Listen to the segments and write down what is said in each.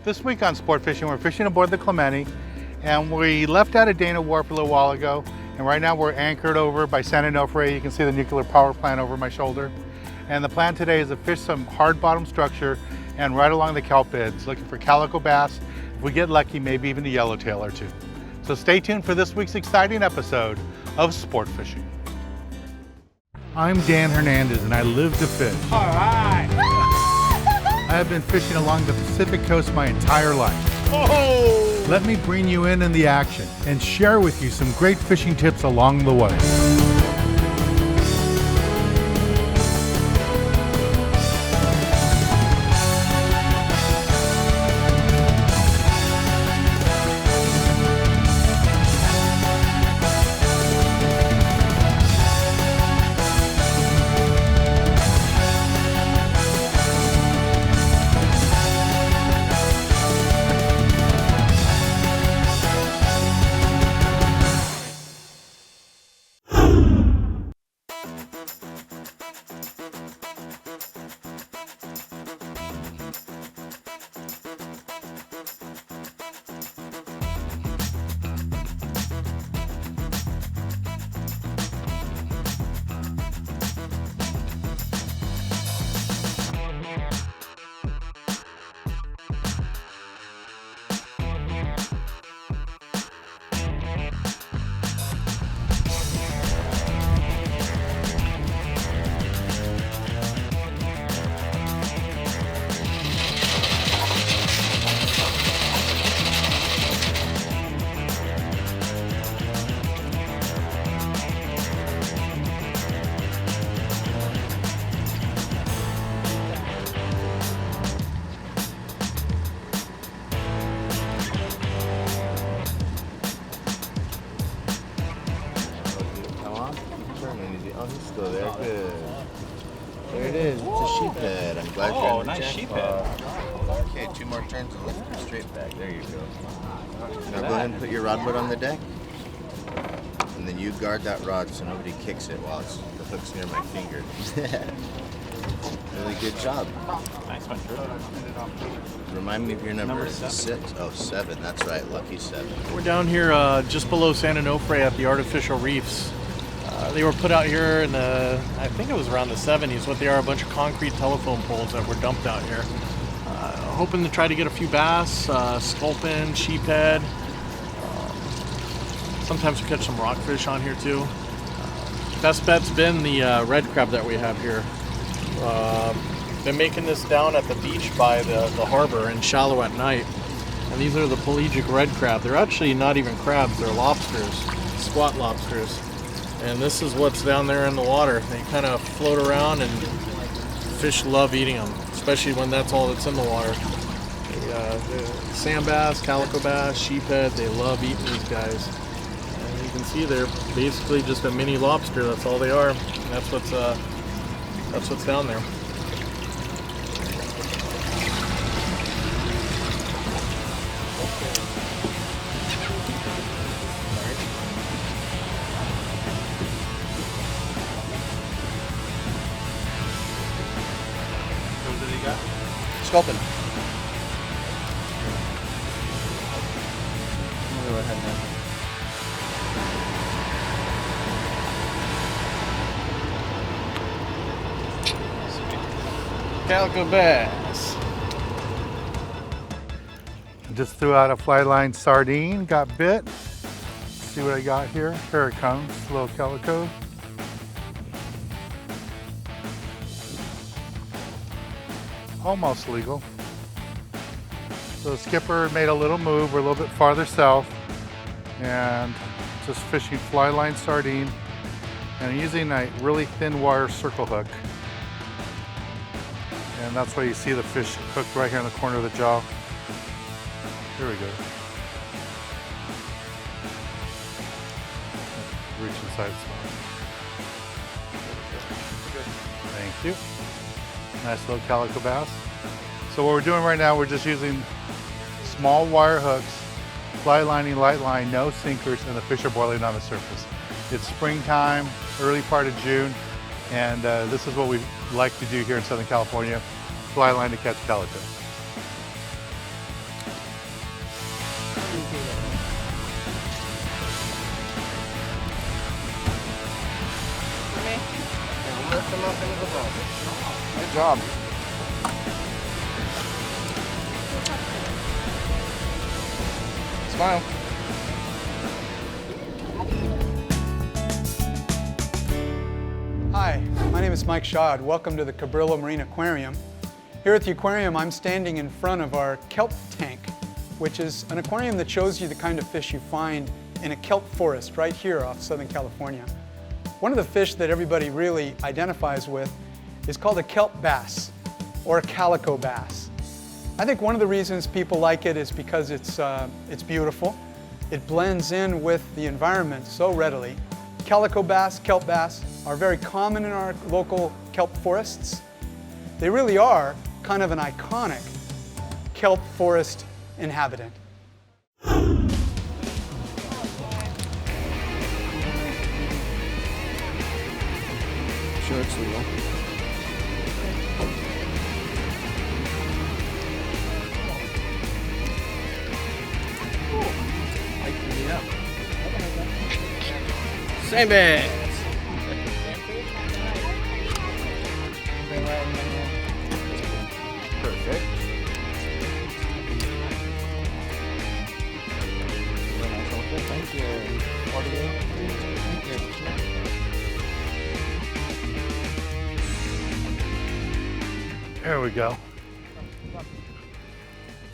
This week on Sport Fishing, we're fishing aboard the Clemente, and we left out of Dana Wharf a little while ago, and right now we're anchored over by San Onofre. You can see the nuclear power plant over my shoulder. And the plan today is to fish some hard bottom structure and right along the kelp beds, looking for calico bass. If we get lucky, maybe even a yellowtail or two. So stay tuned for this week's exciting episode of Sport Fishing. I'm Dan Hernandez, and I live to fish. All right. I have been fishing along the Pacific coast my entire life. Oh! Let me bring you in the action and share with you some great fishing tips along the way. Oh, he's still there. Good. There it is. It's a sheephead. I'm glad you're on the nice sheephead. Okay, 2 more turns and lift it straight back. There you go. Now go ahead and put your rod butt on the deck. And then you guard that rod so nobody kicks it while the hook's near my finger. Really good job. Nice one, Drew. Remind me of your number. Number 7. 6. Oh, 7. That's right. Lucky 7. We're down here just below San Onofre at the artificial reefs. They were put out here in I think it was around the 70s. What they are, a bunch of concrete telephone poles that were dumped out here. Hoping to try to get a few bass, sculpin, sheephead. Sometimes we catch some rockfish on here too. Best bet's been the red crab that we have here. Been making this down at the beach by the harbor in shallow at night. And these are the pelagic red crab. They're actually not even crabs, they're lobsters, squat lobsters. And this is what's down there in the water. They kind of float around and fish love eating them, especially when that's all that's in the water. Sand bass, calico bass, sheephead, they love eating these guys. And you can see they're basically just a mini lobster, that's all they are. And that's what's down there. Sculpin. Go ahead now. Calico bass. I just threw out a fly line sardine, got bit. See what I got here? Here it comes, a little calico. Almost legal. So the skipper made a little move. We're a little bit farther south and just fishing fly line sardine and using a really thin wire circle hook. And that's why you see the fish hooked right here in the corner of the jaw. Here we go. Reach inside the spot. Thank you. Nice little calico bass. So what we're doing right now, we're just using small wire hooks, fly lining, light line, no sinkers, and the fish are boiling on the surface. It's springtime, early part of June, and this is what we like to do here in Southern California, fly line to catch calico. Good job. Smile. Hi, my name is Mike Schad. Welcome to the Cabrillo Marine Aquarium. Here at the aquarium, I'm standing in front of our kelp tank, which is an aquarium that shows you the kind of fish you find in a kelp forest right here off Southern California. One of the fish that everybody really identifies with is called a kelp bass or a calico bass. I think one of the reasons people like it is because it's beautiful. It blends in with the environment so readily. Calico bass, kelp bass are very common in our local kelp forests. They really are kind of an iconic kelp forest inhabitant. Sure, it's legal. Same bass. Perfect. Thank you. Thank you. There we go.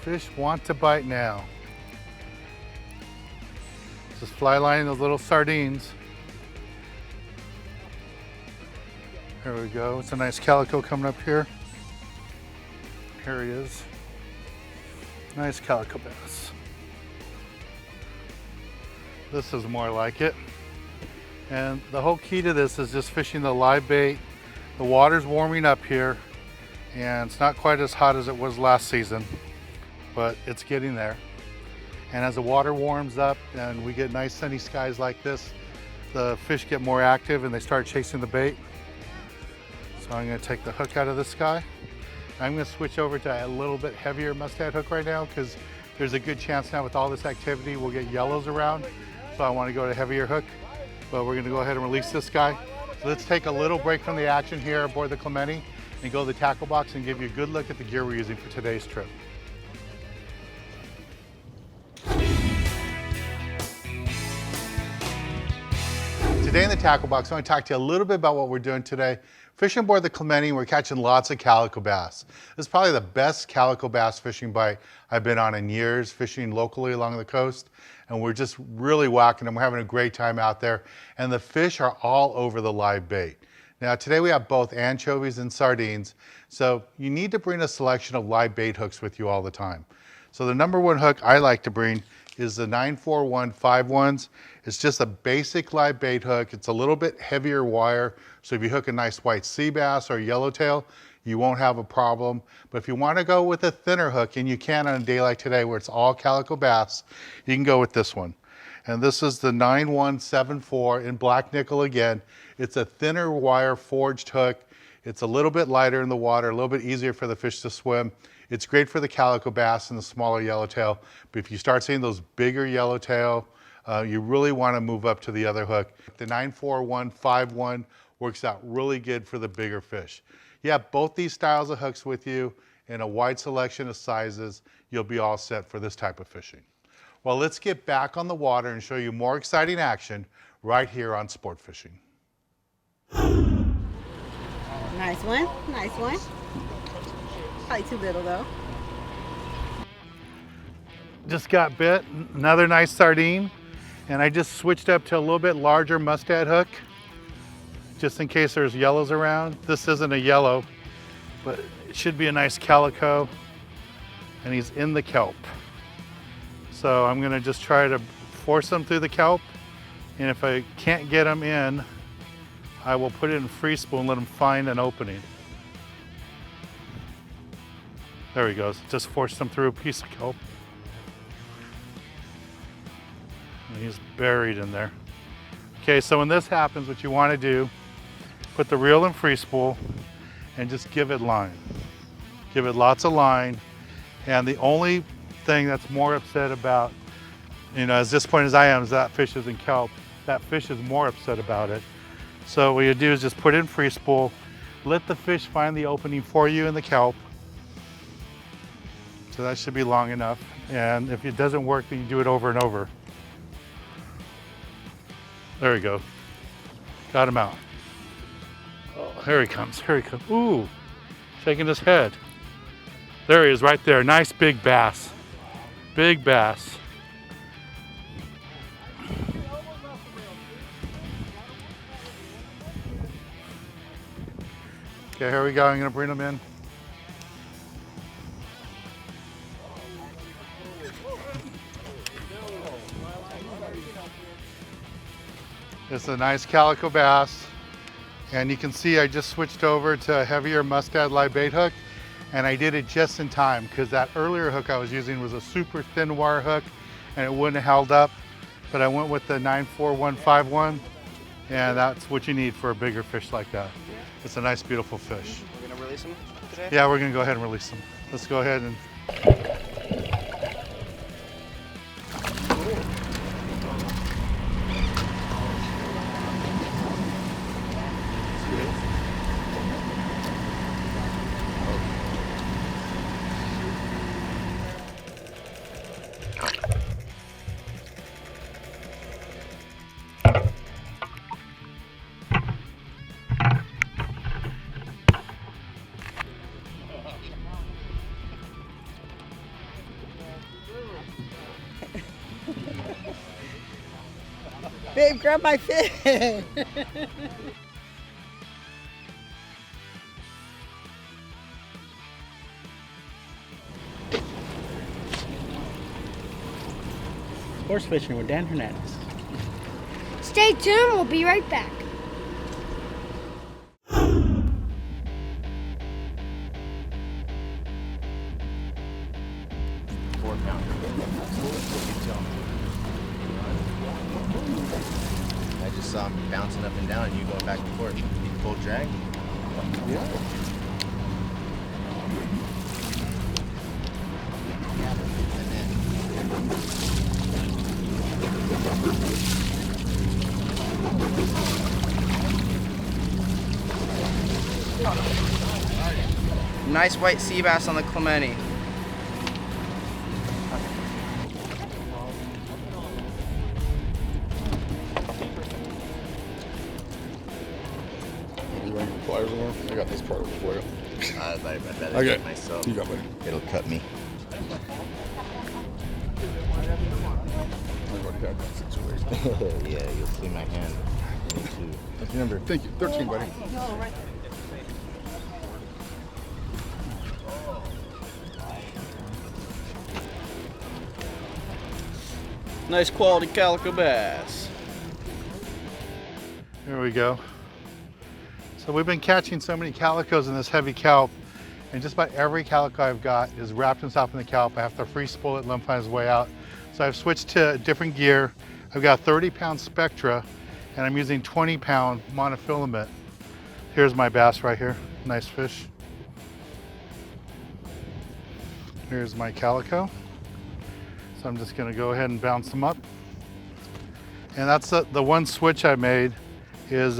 Fish want to bite now. Just fly lining those little sardines. There we go. It's a nice calico coming up here. Here he is. Nice calico bass. This is more like it. And the whole key to this is just fishing the live bait. The water's warming up here, and it's not quite as hot as it was last season, but it's getting there. And as the water warms up and we get nice sunny skies like this, the fish get more active and they start chasing the bait. So I'm going to take the hook out of this guy. I'm going to switch over to a little bit heavier mustad hook right now because there's a good chance now with all this activity we'll get yellows around. So I want to go to a heavier hook, but we're going to go ahead and release this guy. So let's take a little break from the action here aboard the Clemente and go to the tackle box and give you a good look at the gear we're using for today's trip. Today in the tackle box, I want to talk to you a little bit about what we're doing today. Fishing aboard the Clemente, we're catching lots of calico bass. This is probably the best calico bass fishing bite I've been on in years, fishing locally along the coast. And we're just really whacking them. We're having a great time out there. And the fish are all over the live bait. Now today we have both anchovies and sardines. So you need to bring a selection of live bait hooks with you all the time. So the number one hook I like to bring is the 94151s. It's just a basic live bait hook. It's a little bit heavier wire. So if you hook a nice white sea bass or yellowtail, you won't have a problem. But if you want to go with a thinner hook, and you can on a day like today where it's all calico bass, you can go with this one. And this is the 9174 in black nickel again. It's a thinner wire forged hook. It's a little bit lighter in the water, a little bit easier for the fish to swim. It's great for the calico bass and the smaller yellowtail. But if you start seeing those bigger yellowtail, you really want to move up to the other hook. The 94151 works out really good for the bigger fish. You have both these styles of hooks with you in a wide selection of sizes. You'll be all set for this type of fishing. Well, let's get back on the water and show you more exciting action right here on Sport Fishing. Nice one, nice one. Probably too little though. Just got bit, another nice sardine, and I just switched up to a little bit larger mustad hook just in case there's yellows around. This isn't a yellow, but it should be a nice calico, and he's in the kelp. So I'm gonna just try to force him through the kelp, and if I can't get him in, I will put it in free spool and let him find an opening. There he goes, just forced him through a piece of kelp. And he's buried in there. Okay, so when this happens, what you want to do, put the reel in free spool and just give it line. Give it lots of line. And the only thing that's more upset about, as disappointed as I am, is that fish is in kelp. That fish is more upset about it. So what you do is just put it in free spool, let the fish find the opening for you in the kelp. So that should be long enough. And if it doesn't work, then you do it over and over. There we go. Got him out. Oh, here he comes, here he comes. Ooh, shaking his head. There he is right there. Nice big bass. Big bass. Okay, here we go. I'm gonna bring him in. It's a nice calico bass. And you can see I just switched over to a heavier mustad live bait hook, and I did it just in time because that earlier hook I was using was a super thin wire hook and it wouldn't have held up. But I went with the 94151, and that's what you need for a bigger fish like that. It's a nice, beautiful fish. We're gonna release him today? Yeah, we're gonna go ahead and release them. Let's go ahead and. Babe, grab my fish. Horse fishing with Dan Hernandez. Stay tuned, we'll be right back. I just saw him bouncing up and down and you going back and forth. He full drag? Yeah. Nice white sea bass on the Clemente. Pliers in there? I got this part for you. I'd rather Okay. do it myself. You got me. It'll cut me. I've already had that situation. Yeah, you'll see my hand. Me too. That's your number. Thank you. 13, buddy. Nice quality calico bass. There we go. So we've been catching so many calicos in this heavy kelp, and just about every calico I've got is wrapped himself in the kelp. I have to free spool it, let him find his way out. So I've switched to different gear. I've got 30-pound Spectra, and I'm using 20-pound monofilament. Here's my bass right here, nice fish. Here's my calico. So I'm just gonna go ahead and bounce them up. And that's the one switch I made is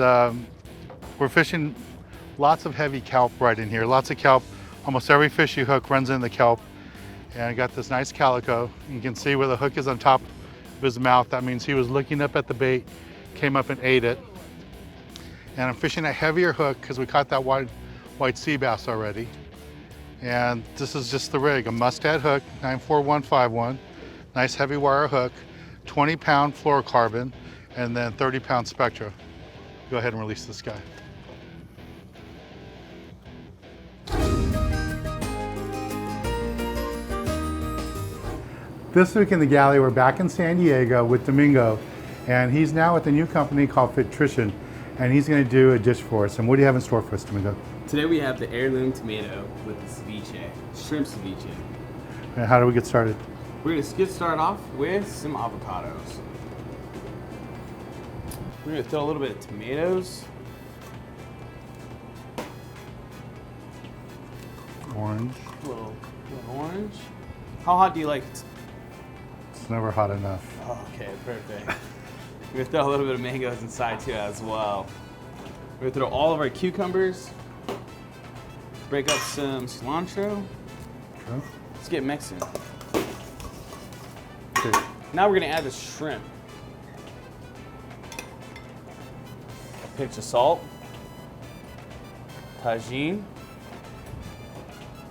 we're fishing lots of heavy kelp right in here. Lots of kelp. Almost every fish you hook runs in the kelp. And I got this nice calico. You can see where the hook is on top of his mouth. That means he was looking up at the bait, came up and ate it. And I'm fishing a heavier hook because we caught that white sea bass already. And this is just the rig, a mustad hook, 94151. Nice heavy wire hook, 20-pound fluorocarbon, and then 30-pound Spectra. Go ahead and release this guy. This week in the galley, we're back in San Diego with Domingo, and he's now with a new company called Fitrition, and he's going to do a dish for us. And what do you have in store for us, Domingo? Today we have the heirloom tomato with the ceviche, shrimp ceviche. And how do we get started? We're going to get started off with some avocados. We're going to throw a little bit of tomatoes. Orange. A little orange. How hot do you like it? It's never hot enough. Oh, okay, perfect. We're going to throw a little bit of mangoes inside too as well. We're going to throw all of our cucumbers. Break up some cilantro. Okay. Let's get mixing. Okay. Now we're gonna add the shrimp. A pinch of salt. Tagine.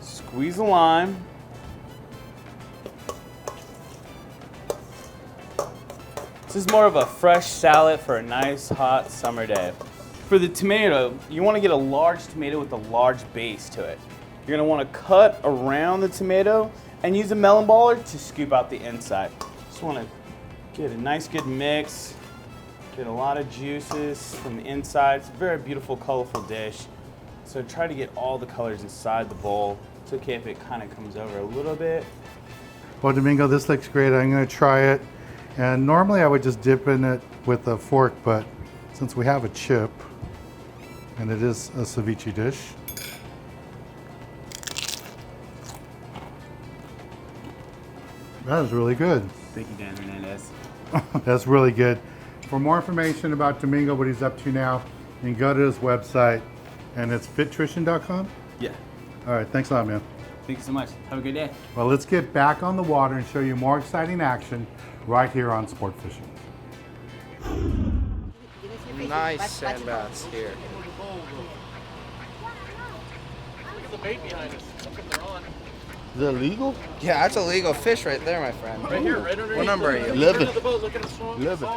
Squeeze a lime. This is more of a fresh salad for a nice hot summer day. For the tomato, you want to get a large tomato with a large base to it. You're going to want to cut around the tomato and use a melon baller to scoop out the inside. Just want to get a nice good mix, get a lot of juices from the inside. It's a very beautiful, colorful dish. So try to get all the colors inside the bowl. It's okay if it kind of comes over a little bit. Well, Domingo, this looks great. I'm going to try it. And normally I would just dip in it with a fork, but since we have a chip, and it is a ceviche dish, that is really good. Thank you, Dan Hernandez. That's really good. For more information about Domingo, what he's up to now, you can go to his website, and it's sport-fishing.com? Yeah. All right, thanks a lot, man. Thank you so much. Have a good day. Well, let's get back on the water and show you more exciting action right here on Sport Fishing. Nice sand bass here. Look at the bait behind us. Look at they're on. Is that legal? Yeah, that's a legal fish right there, my friend. Right here, right underneath. What number are you? 11. Look at it swim. 11.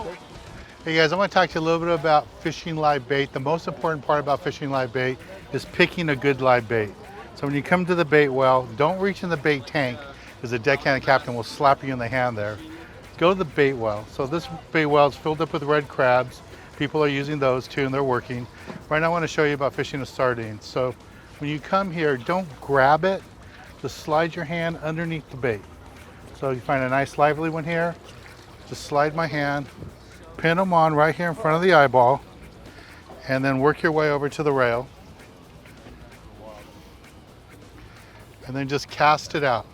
Hey guys, I want to talk to you a little bit about fishing live bait. The most important part about fishing live bait is picking a good live bait. So when you come to the bait well, don't reach in the bait tank because the deckhand captain will slap you in the hand there. Go to the bait well. So this bait well is filled up with red crabs. People are using those too and they're working. Right now I want to show you about fishing a sardine. So when you come here, don't grab it, just slide your hand underneath the bait. So you find a nice lively one here, just slide my hand, pin them on right here in front of the eyeball, and then work your way over to the rail. And then just cast it out.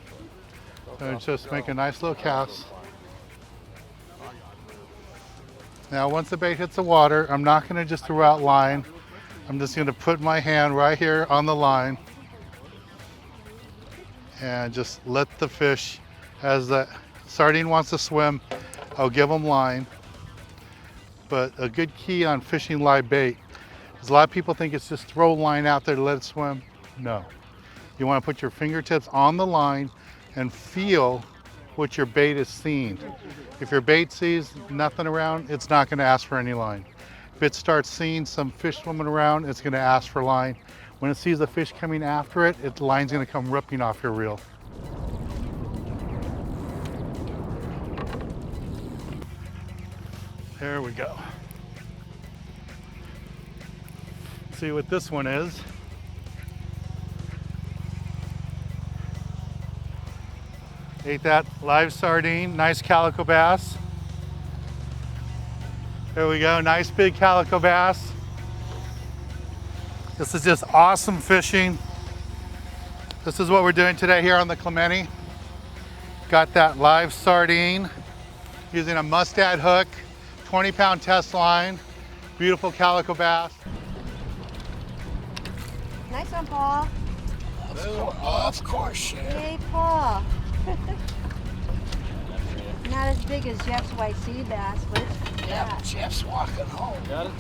And just make a nice little cast. Now once the bait hits the water, I'm not going to just throw out line. I'm just going to put my hand right here on the line and just let the fish, as the sardine wants to swim, I'll give them line. But a good key on fishing live bait is a lot of people think it's just throw line out there to let it swim. No. You want to put your fingertips on the line and feel what your bait is seeing. If your bait sees nothing around, it's not going to ask for any line. If it starts seeing some fish swimming around, it's going to ask for line. When it sees a fish coming after it, the line's going to come ripping off your reel. There we go. See what this one is. Ate that live sardine, nice calico bass. There we go, nice big calico bass. This is just awesome fishing. This is what we're doing today here on the Clemente. Got that live sardine using a mustad hook, 20-pound test line, beautiful calico bass. Nice one, Paul. Of course, yeah. Hey, Paul. Not as big as Jeff's white sea bass, but Yeah, Jeff's walking home. Got it?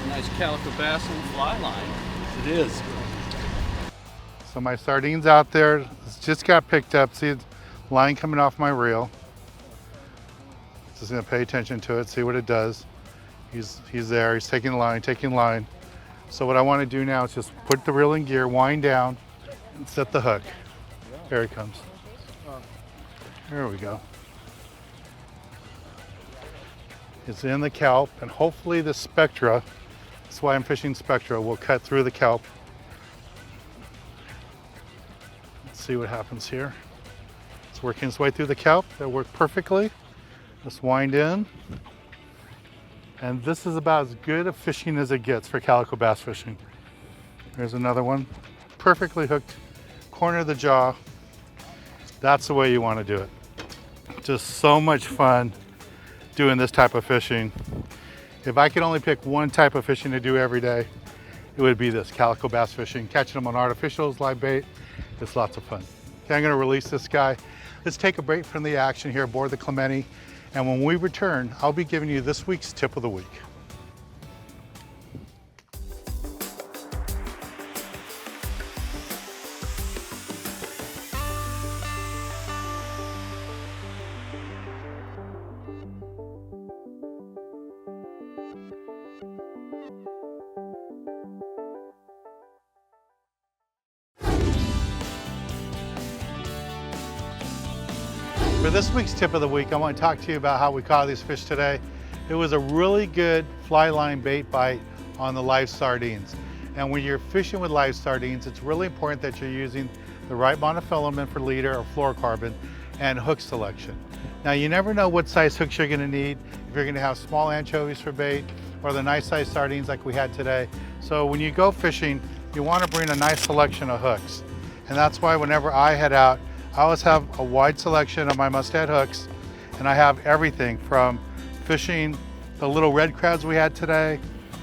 Nice calico bass and fly line. It is. So my sardines out there, it's just got picked up. See the line coming off my reel. Just gonna pay attention to it, see what it does. He's there, he's taking line. So what I wanna do now is just put the reel in gear, wind down, and set the hook. There he comes. There we go. It's in the kelp, and hopefully the spectra, that's why I'm fishing spectra, will cut through the kelp. Let's see what happens here. It's working its way through the kelp. That worked perfectly. Let's wind in. And this is about as good a fishing as it gets for calico bass fishing. There's another one, perfectly hooked, corner of the jaw. That's the way you want to do it. Just so much fun doing this type of fishing. If I could only pick one type of fishing to do every day, it would be this, calico bass fishing. Catching them on artificials, live bait, it's lots of fun. Okay, I'm gonna release this guy. Let's take a break from the action here aboard the Clemente. And when we return, I'll be giving you this week's tip of the week. For this week's tip of the week, I want to talk to you about how we caught these fish today. It was a really good fly line bait bite on the live sardines. And when you're fishing with live sardines, it's really important that you're using the right monofilament for leader or fluorocarbon and hook selection. Now, you never know what size hooks you're going to need, if you're going to have small anchovies for bait or the nice size sardines like we had today. So when you go fishing, you want to bring a nice selection of hooks. And that's why whenever I head out, I always have a wide selection of my must-add hooks, and I have everything from fishing the little red crabs we had today,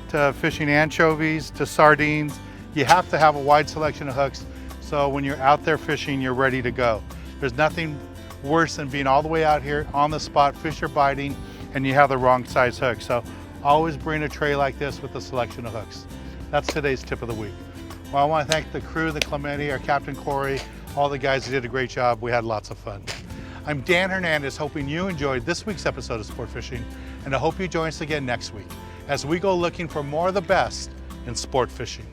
to fishing anchovies, to sardines. You have to have a wide selection of hooks, so when you're out there fishing, you're ready to go. There's nothing worse than being all the way out here on the spot, fish are biting, and you have the wrong size hook. So always bring a tray like this with a selection of hooks. That's today's tip of the week. Well, I want to thank the crew, the Clemente, our Captain Corey, all the guys who did a great job. We had lots of fun. I'm Dan Hernandez, hoping you enjoyed this week's episode of Sport Fishing, and I hope you join us again next week as we go looking for more of the best in sport fishing.